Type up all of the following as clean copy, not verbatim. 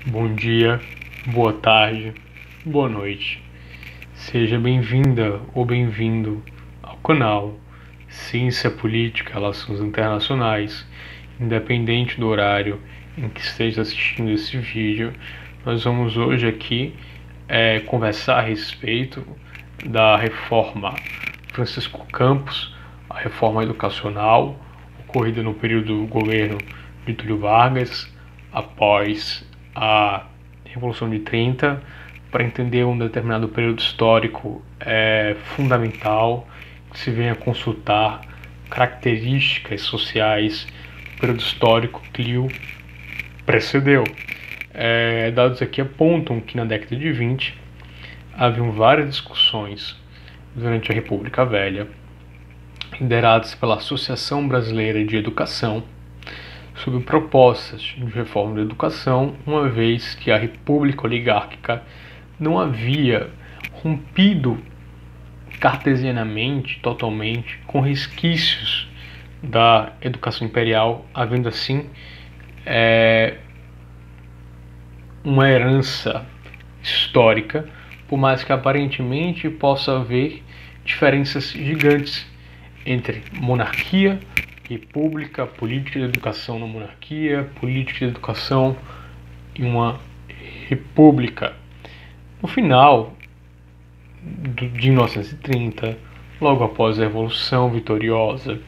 Bom dia, boa tarde, boa noite. Seja bem-vinda ou bem-vindo ao canal Ciência Política e Relações Internacionais. Independente do horário em que esteja assistindo esse vídeo, nós vamos hoje aqui conversar a respeito da reforma Francisco Campos, a reforma educacional ocorrida no período do governo Getúlio Vargas, após a Revolução de 30, para entender um determinado período histórico fundamental que se venha consultar características sociais do período histórico que o precedeu. Dados aqui apontam que na década de 20 haviam várias discussões durante a República Velha, lideradas pela Associação Brasileira de Educação, sobre propostas de reforma da educação, uma vez que a República Oligárquica não havia rompido cartesianamente, totalmente, com resquícios da educação imperial, havendo assim uma herança histórica, por mais que aparentemente possa haver diferenças gigantes entre monarquia, república, política de educação na monarquia, política de educação em uma república. No final de 1930, logo após a Revolução Vitoriosa,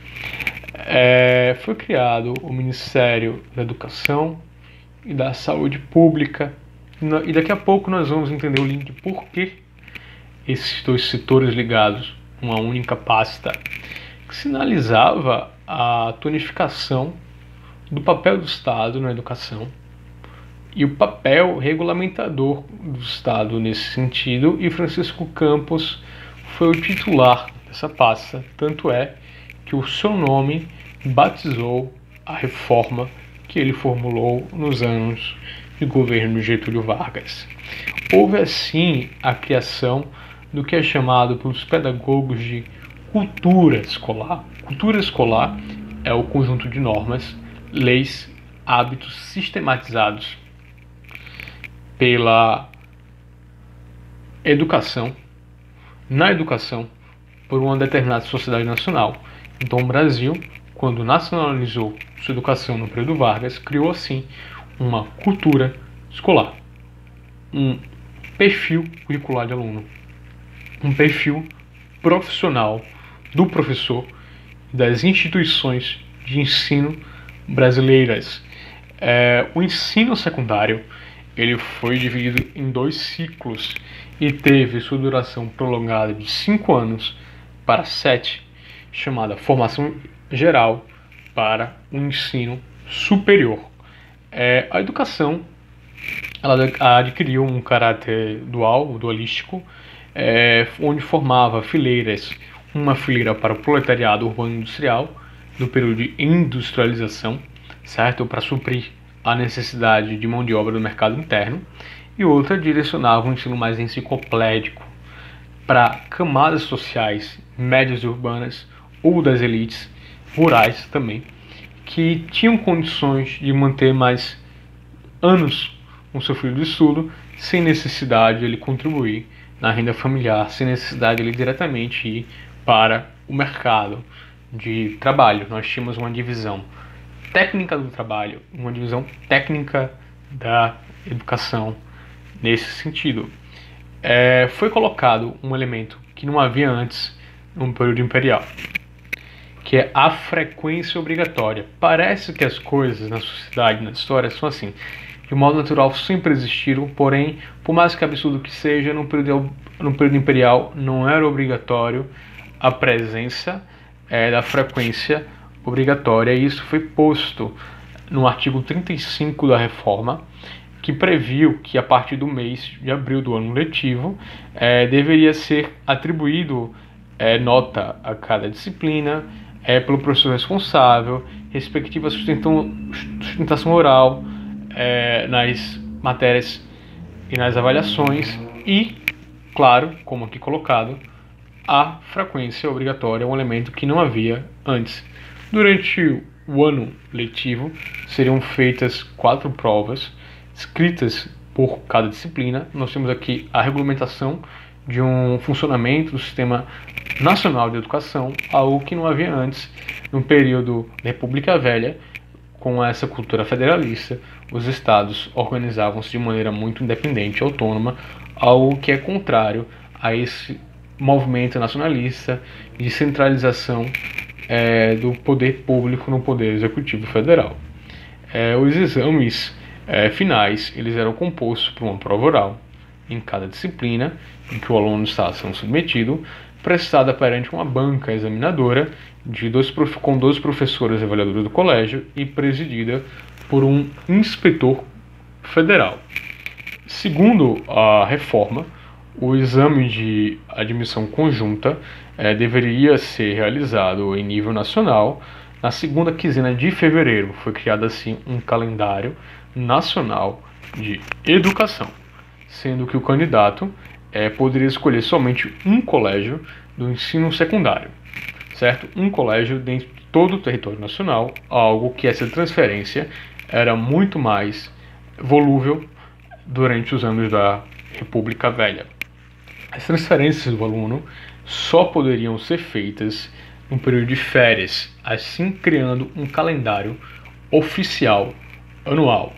foi criado o Ministério da Educação e da Saúde Pública, e daqui a pouco nós vamos entender o link de por que esses dois setores ligados a uma única pasta, que sinalizava a tonificação do papel do Estado na educação e o papel regulamentador do Estado nesse sentido, e Francisco Campos foi o titular dessa pasta, tanto é que o seu nome batizou a reforma que ele formulou nos anos de governo Getúlio Vargas. Houve assim a criação do que é chamado pelos pedagogos de cultura escolar. Cultura escolar é o conjunto de normas, leis, hábitos sistematizados pela educação, na educação, por uma determinada sociedade nacional. Então o Brasil, quando nacionalizou sua educação no período Vargas, criou assim uma cultura escolar, um perfil curricular de aluno, um perfil profissional do professor e das instituições de ensino brasileiras. O ensino secundário ele foi dividido em 2 ciclos e teve sua duração prolongada de 5 anos para 7, chamada formação geral para o ensino superior. A educação ela adquiriu um caráter dualístico, onde formava fileiras, uma fileira para o proletariado urbano industrial do período de industrialização, certo? Para suprir a necessidade de mão de obra do mercado interno, e outra direcionava um ensino mais enciclopédico para camadas sociais médias e urbanas ou das elites rurais também, que tinham condições de manter mais anos com seu filho de estudo, sem necessidade de ele contribuir na renda familiar, sem necessidade de ele diretamente ir para o mercado de trabalho. Nós tínhamos uma divisão técnica do trabalho, uma divisão técnica da educação nesse sentido. Foi colocado um elemento que não havia antes no período imperial, que é a frequência obrigatória. Parece que as coisas na sociedade, na história, são assim. De modo natural sempre existiram, porém, por mais que absurdo que seja, no período imperial não era obrigatório a presença da frequência obrigatória, e isso foi posto no artigo 35 da reforma, que previu que a partir do mês de abril do ano letivo deveria ser atribuído nota a cada disciplina pelo professor responsável, respectiva sustentação oral nas matérias e nas avaliações, e, claro, como aqui colocado, a frequência obrigatória é um elemento que não havia antes. Durante o ano letivo seriam feitas 4 provas escritas por cada disciplina. Nós temos aqui a regulamentação de um funcionamento do Sistema Nacional de Educação, algo que não havia antes, no período da República Velha. Com essa cultura federalista, os estados organizavam-se de maneira muito independente e autônoma, algo que é contrário a esse movimento nacionalista de centralização do poder público no poder executivo federal. Os exames finais eles eram compostos por uma prova oral em cada disciplina em que o aluno estava sendo submetido, prestada perante uma banca examinadora com 12 professores avaliadores do colégio e presidida por um inspetor federal. Segundo a reforma, o exame de admissão conjunta deveria ser realizado em nível nacional na segunda quinzena de fevereiro. Foi criado assim um calendário nacional de educação, sendo que o candidato poderia escolher somente um colégio do ensino secundário, certo? Um colégio dentro de todo o território nacional, algo que essa transferência era muito mais volúvel durante os anos da República Velha. As transferências do aluno só poderiam ser feitas no período de férias, assim criando um calendário oficial anual.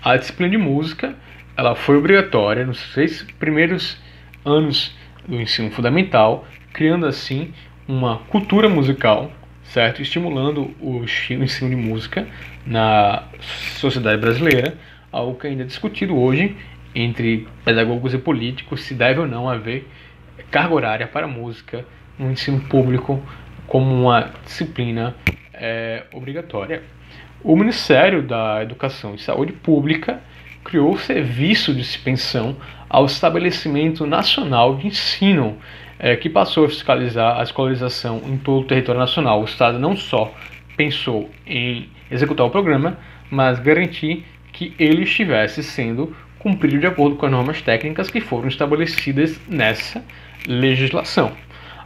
A disciplina de música ela foi obrigatória nos 6 primeiros anos do ensino fundamental, criando assim uma cultura musical, certo? Estimulando o ensino de música na sociedade brasileira, algo que ainda é discutido hoje entre pedagogos e políticos, se deve ou não haver carga horária para a música no ensino público como uma disciplina obrigatória. O Ministério da Educação e Saúde Pública criou o Serviço de Suspensão ao Estabelecimento Nacional de Ensino, que passou a fiscalizar a escolarização em todo o território nacional. O Estado não só pensou em executar o programa, mas garantir que ele estivesse sendo cumprido de acordo com as normas técnicas que foram estabelecidas nessa legislação.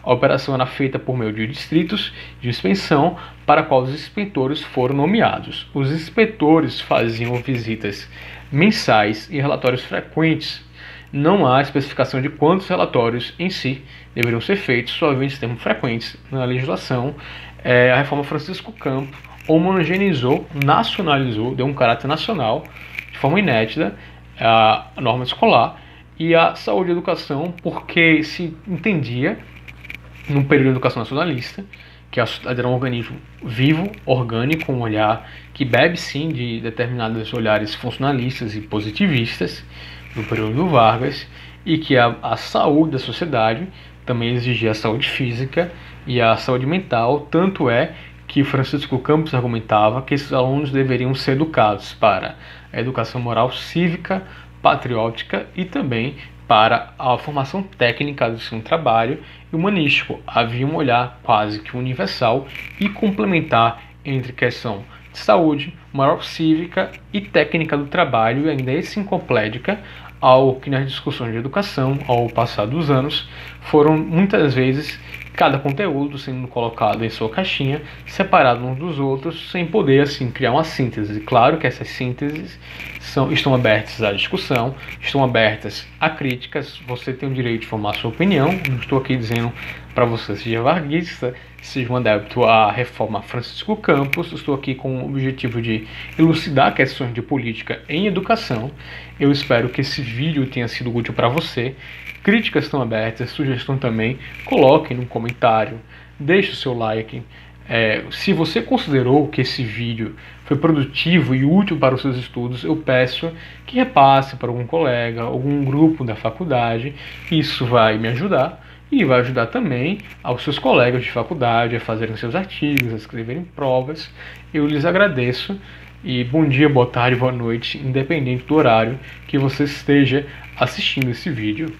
A operação era feita por meio de distritos de inspeção, para qual os inspetores foram nomeados. Os inspetores faziam visitas mensais e relatórios frequentes. Não há especificação de quantos relatórios em si deveriam ser feitos, só havia esses termos frequentes na legislação. A reforma Francisco Campos homogeneizou, nacionalizou, deu um caráter nacional, de forma inédita, a norma escolar e a saúde e educação, porque se entendia, num período de educação nacionalista, que a sociedade era um organismo vivo, orgânico, um olhar que bebe sim de determinados olhares funcionalistas e positivistas do período do Vargas, e que a saúde da sociedade também exigia a saúde física e a saúde mental. Tanto é que Francisco Campos argumentava que esses alunos deveriam ser educados para a educação moral, cívica, patriótica e também para a formação técnica do seu trabalho e humanístico. Havia um olhar quase que universal e complementar entre questão de saúde, moral cívica e técnica do trabalho, e ainda enciclopédica, algo que nas discussões de educação, ao passar dos anos, foram muitas vezes cada conteúdo sendo colocado em sua caixinha, separado uns dos outros, sem poder assim criar uma síntese. Claro que essas sínteses estão abertas à discussão, estão abertas a críticas. Você tem o direito de formar sua opinião. Não estou aqui dizendo para você seja varguista, seja um adepto à reforma Francisco Campos. Estou aqui com o objetivo de elucidar questões de política em educação. Eu espero que esse vídeo tenha sido útil para você. Críticas estão abertas, sugestão também, coloque no comentário, deixe o seu like. Se você considerou que esse vídeo foi produtivo e útil para os seus estudos, eu peço que repasse para algum colega, algum grupo da faculdade. Isso vai me ajudar e vai ajudar também aos seus colegas de faculdade a fazerem seus artigos, a escreverem provas. Eu lhes agradeço e bom dia, boa tarde, boa noite, independente do horário que você esteja assistindo esse vídeo.